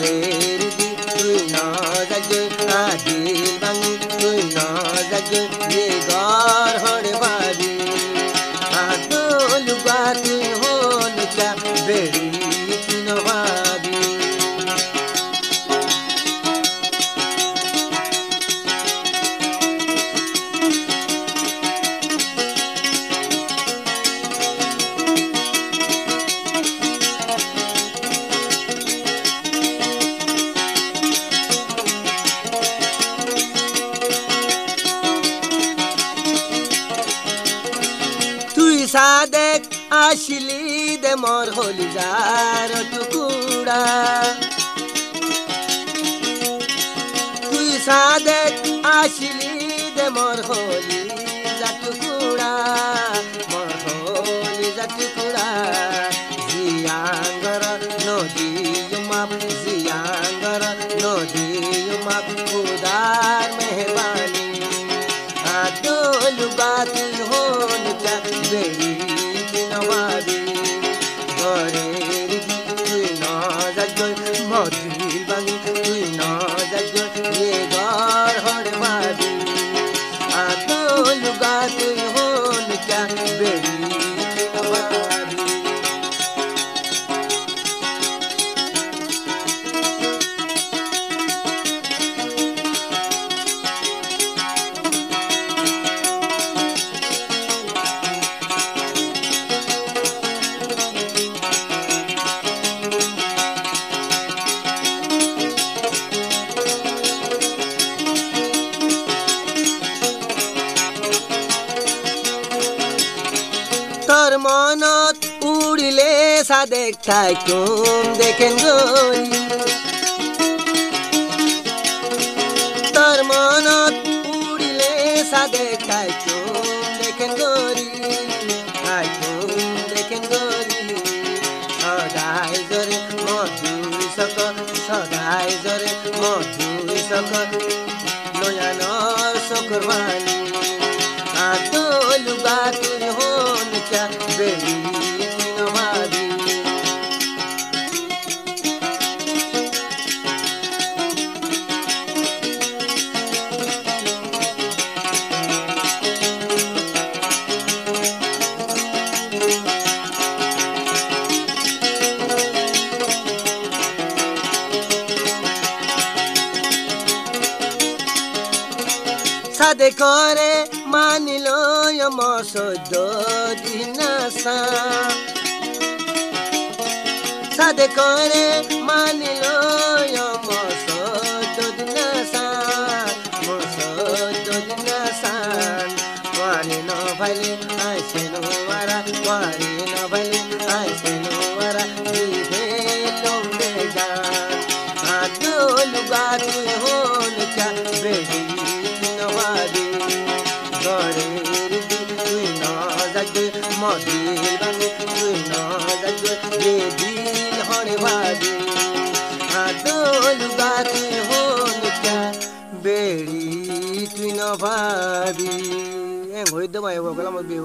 ঘরের দি তুই ন যাগে আদিল ভাঙি তুই ন যাগে যে ঘর হরে বাড়ি লুগা তুই হন চা বেড়ি তুই ন ভাবি সাদেক আসিলি দে মর হলি যার টুকুরা তুই সাদেক আসিলি দে মর হলি যা টুকুরা মর হলি যা টুকুরা জিয়াঙ্গর নদী মাপ জিয়াঙ্গর নদী মাপ খুদার মেহরবানি লুগা তুই হন চা বেড়ি তুই নবাবি ঘরের দি তুই ন যাগে মদিল ভাঙি তুই ন যাগে যে ঘর হরে বাবি লুগা তুই হন চা বেড়ি তুই নবাবি তোর মনত উড়িলে সাদেক থাকুম দেখেন গই তোর মনত উড়িলে সাদেক থাকুম দেখেন গরি থাকুম দেখেন গরি সদাই জরে মধুই সক সদাই জরে মধুই সক নয়ানর সকর বাণী লুগা তুই হন চা বেড়ি তুই নবাবি সাদে করে মানিল মসদ দিনাসা সাদে করে মানিল মসদ দিনাসা মসদ দিনাসান ওয়ারে ন ভাইলে আইসে নোয়ারা ওয়ারে ন ভাইলে আইসে নোয়ারা দিবে লম্বে গান লুগা তুই হন চা বেড়ি ঘরের দি তুই ন যাগে মদিল ভাঙি তুই ন যাগে যে দিল হরে বাড়ি লুগা তুই হন চা বেড়ি তুই ন ভাবি ঘড়ির দেবো গেলাম বিয়ে